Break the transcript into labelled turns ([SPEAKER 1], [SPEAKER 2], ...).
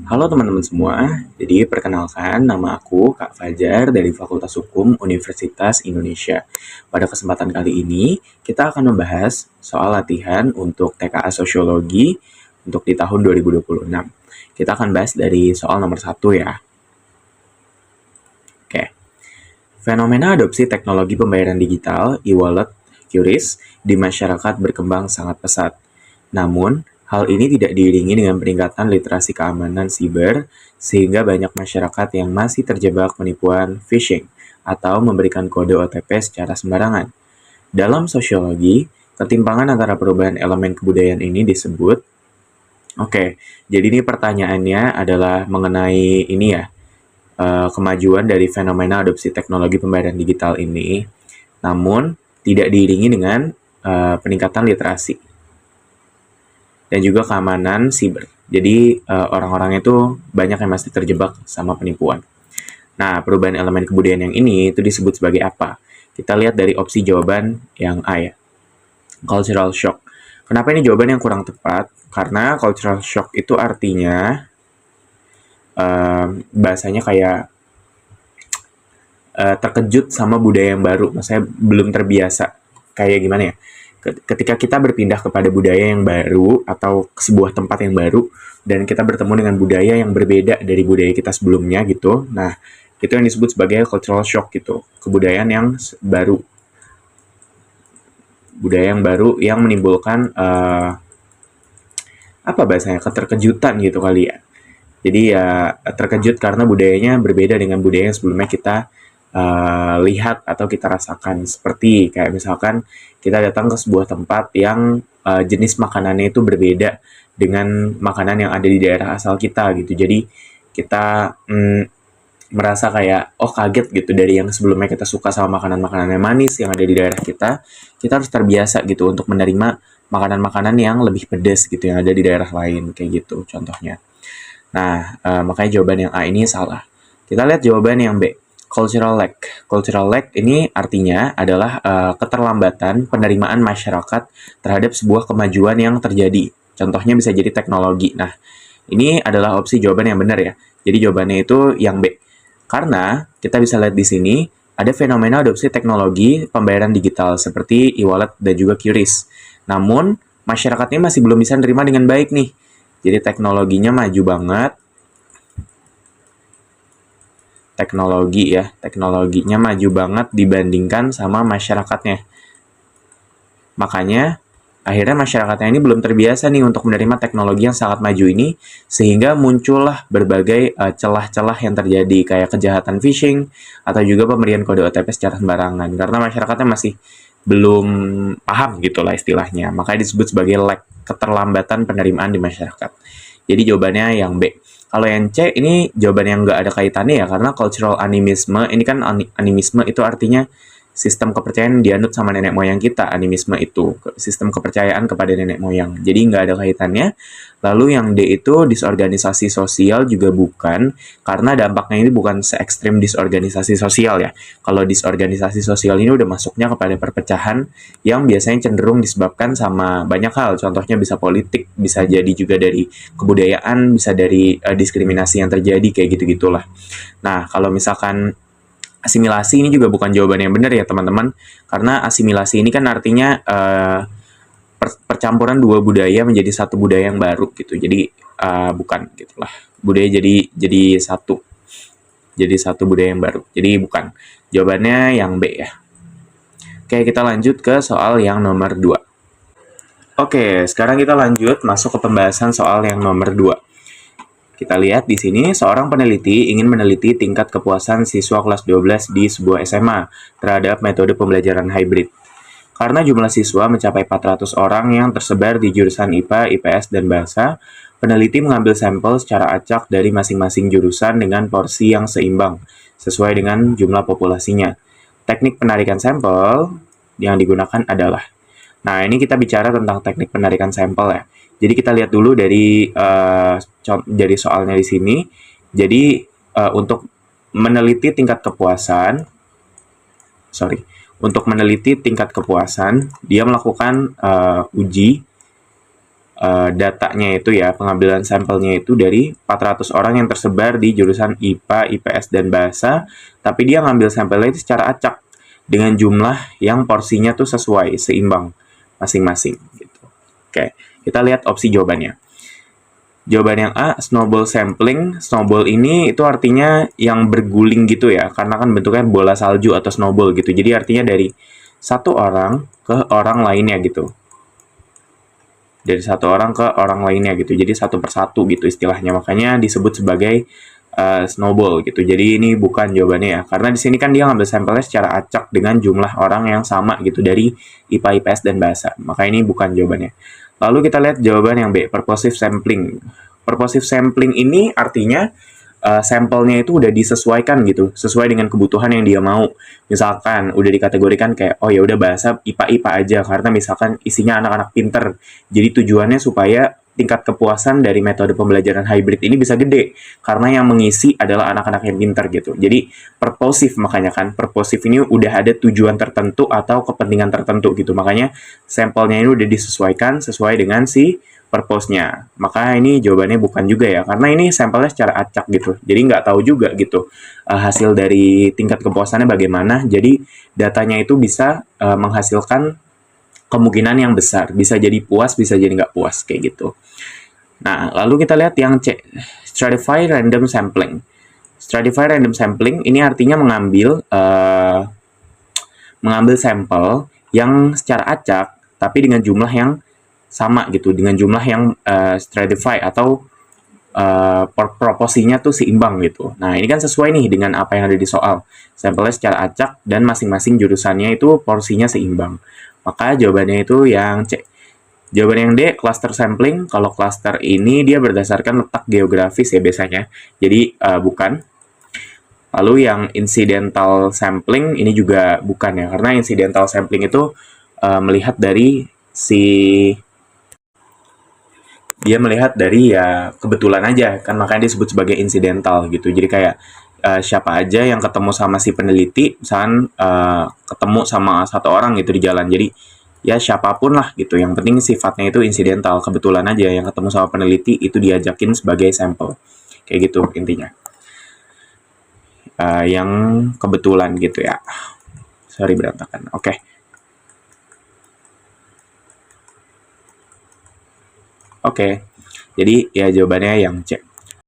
[SPEAKER 1] Halo teman-teman semua, jadi perkenalkan nama aku Kak Fajar dari Fakultas Hukum Universitas Indonesia. Pada kesempatan kali ini, kita akan membahas soal latihan untuk TKA Sosiologi untuk di tahun 2026. Kita akan bahas dari soal nomor 1 ya. Oke, fenomena adopsi teknologi pembayaran digital, e-wallet, QRIS, di masyarakat berkembang sangat pesat. Namun, hal ini tidak diiringi dengan peningkatan literasi keamanan siber, sehingga banyak masyarakat yang masih terjebak penipuan phishing atau memberikan kode OTP secara sembarangan. Dalam sosiologi, ketimpangan antara perubahan elemen kebudayaan ini disebut, oke, jadi ini pertanyaannya adalah mengenai ini ya, kemajuan dari fenomena adopsi teknologi pembayaran digital ini, namun tidak diiringi dengan peningkatan literasi dan juga keamanan siber. Jadi orang-orang itu banyak yang masih terjebak sama penipuan. Nah, perubahan elemen kebudayaan yang ini itu disebut sebagai apa? Kita lihat dari opsi jawaban yang A ya, cultural shock. Kenapa ini jawaban yang kurang tepat? Karena cultural shock itu artinya bahasanya kayak terkejut sama budaya yang baru, maksudnya belum terbiasa. Kayak gimana ya? Ketika kita berpindah kepada budaya yang baru atau ke sebuah tempat yang baru dan kita bertemu dengan budaya yang berbeda dari budaya kita sebelumnya gitu. Nah, itu yang disebut sebagai cultural shock gitu. Kebudayaan yang baru. Budaya yang baru yang menimbulkan apa bahasanya? Keterkejutan gitu kali ya. Jadi ya terkejut karena budayanya berbeda dengan budaya yang sebelumnya kita lihat atau kita rasakan. Seperti kayak misalkan kita datang ke sebuah tempat yang jenis makanannya itu berbeda dengan makanan yang ada di daerah asal kita gitu. Jadi kita merasa kayak oh kaget gitu dari yang sebelumnya kita suka sama makanan-makanan yang manis yang ada di daerah kita harus terbiasa gitu untuk menerima makanan-makanan yang lebih pedas gitu yang ada di daerah lain kayak gitu contohnya. Nah, makanya jawaban yang A ini salah. Kita lihat jawaban yang B. Cultural lag. Cultural lag ini artinya adalah keterlambatan penerimaan masyarakat terhadap sebuah kemajuan yang terjadi. Contohnya bisa jadi teknologi. Nah, ini adalah opsi jawaban yang benar ya. Jadi jawabannya itu yang B. Karena kita bisa lihat di sini ada fenomena adopsi teknologi pembayaran digital seperti e-wallet dan juga QRIS. Namun, masyarakatnya masih belum bisa menerima dengan baik nih. Jadi teknologinya maju banget. Teknologinya maju banget dibandingkan sama masyarakatnya. Makanya, akhirnya masyarakatnya ini belum terbiasa nih untuk menerima teknologi yang sangat maju ini, sehingga muncullah berbagai celah-celah yang terjadi, kayak kejahatan phishing, atau juga pemberian kode OTP secara sembarangan. Karena masyarakatnya masih belum paham gitu lah istilahnya. Makanya disebut sebagai lag, keterlambatan penerimaan di masyarakat. Jadi jawabannya yang B. Kalau yang C ini jawaban yang nggak ada kaitannya ya, karena cultural animisme, ini kan animisme itu artinya sistem kepercayaan dianut sama nenek moyang kita, animisme itu, sistem kepercayaan kepada nenek moyang. Jadi nggak ada kaitannya. Lalu yang D itu disorganisasi sosial juga bukan, karena dampaknya ini bukan se-ekstrim disorganisasi sosial ya. Kalau disorganisasi sosial ini udah masuknya kepada perpecahan yang biasanya cenderung disebabkan sama banyak hal. Contohnya bisa politik, bisa jadi juga dari kebudayaan, bisa dari diskriminasi yang terjadi, kayak gitu-gitulah. Nah, kalau misalkan asimilasi ini juga bukan jawaban yang benar ya teman-teman, karena asimilasi ini kan artinya percampuran dua budaya menjadi satu budaya yang baru gitu. Jadi bukan gitulah. Budaya jadi satu budaya yang baru. Jadi bukan. Jawabannya yang B ya. Oke, kita lanjut ke soal yang nomor 2. Oke, sekarang kita lanjut masuk ke pembahasan soal yang nomor 2. Kita lihat di sini, seorang peneliti ingin meneliti tingkat kepuasan siswa kelas 12 di sebuah SMA terhadap metode pembelajaran hybrid. Karena jumlah siswa mencapai 400 orang yang tersebar di jurusan IPA, IPS, dan Bahasa, peneliti mengambil sampel secara acak dari masing-masing jurusan dengan porsi yang seimbang, sesuai dengan jumlah populasinya. Teknik penarikan sampel yang digunakan adalah, nah ini kita bicara tentang teknik penarikan sampel ya. Jadi kita lihat dulu dari soalnya di sini. Jadi untuk meneliti tingkat kepuasan, dia melakukan uji datanya itu ya, pengambilan sampelnya itu dari 400 orang yang tersebar di jurusan IPA, IPS, dan Bahasa, tapi dia ngambil sampelnya itu secara acak dengan jumlah yang porsinya tuh sesuai, seimbang masing-masing gitu. Oke, kita lihat opsi jawabannya. Jawaban yang A, snowball sampling. Snowball ini itu artinya yang berguling gitu ya, karena kan bentuknya bola salju atau snowball gitu. Jadi artinya dari satu orang ke orang lainnya gitu. Dari satu orang ke orang lainnya gitu. Jadi satu persatu gitu istilahnya. Makanya disebut sebagai snowball gitu. Jadi ini bukan jawabannya ya. Karena di sini kan dia ngambil sampelnya secara acak dengan jumlah orang yang sama gitu dari IPA, IPS, dan Bahasa. Maka ini bukan jawabannya. Lalu kita lihat jawaban yang B, purposive sampling. Purposive sampling ini artinya sampelnya itu udah disesuaikan gitu, sesuai dengan kebutuhan yang dia mau. Misalkan udah dikategorikan kayak, oh ya udah bahasa IPA-IPA aja karena misalkan isinya anak-anak pinter. Jadi tujuannya supaya tingkat kepuasan dari metode pembelajaran hybrid ini bisa gede karena yang mengisi adalah anak-anak yang pinter gitu. Jadi purposive, makanya kan purposive ini udah ada tujuan tertentu atau kepentingan tertentu gitu. Makanya sampelnya ini udah disesuaikan sesuai dengan si purpose-nya. Maka ini jawabannya bukan juga ya, karena ini sampelnya secara acak gitu. Jadi nggak tahu juga gitu hasil dari tingkat kepuasannya bagaimana. Jadi datanya itu bisa menghasilkan kemungkinan yang besar. Bisa jadi puas, bisa jadi nggak puas, kayak gitu. Nah, lalu kita lihat yang C, stratify random sampling. Stratify random sampling ini artinya mengambil sampel yang secara acak, tapi dengan jumlah yang sama gitu, dengan jumlah yang stratify atau proporsinya tuh seimbang gitu. Nah, ini kan sesuai nih dengan apa yang ada di soal. Sampelnya secara acak dan masing-masing jurusannya itu porsinya seimbang. Maka jawabannya itu yang C. Jawaban yang D, cluster sampling. Kalau cluster ini dia berdasarkan letak geografis ya biasanya. Jadi bukan. Lalu yang incidental sampling ini juga bukan ya. Karena incidental sampling itu melihat dari dia melihat dari ya kebetulan aja kan, makanya disebut sebagai incidental gitu. Jadi kayak siapa aja yang ketemu sama si peneliti, misalkan ketemu sama satu orang gitu di jalan, jadi ya siapapun lah gitu, yang penting sifatnya itu incidental, kebetulan aja yang ketemu sama peneliti itu diajakin sebagai sampel, kayak gitu intinya. Yang kebetulan gitu ya, sorry berantakan. Oke. Oke, jadi ya jawabannya yang C.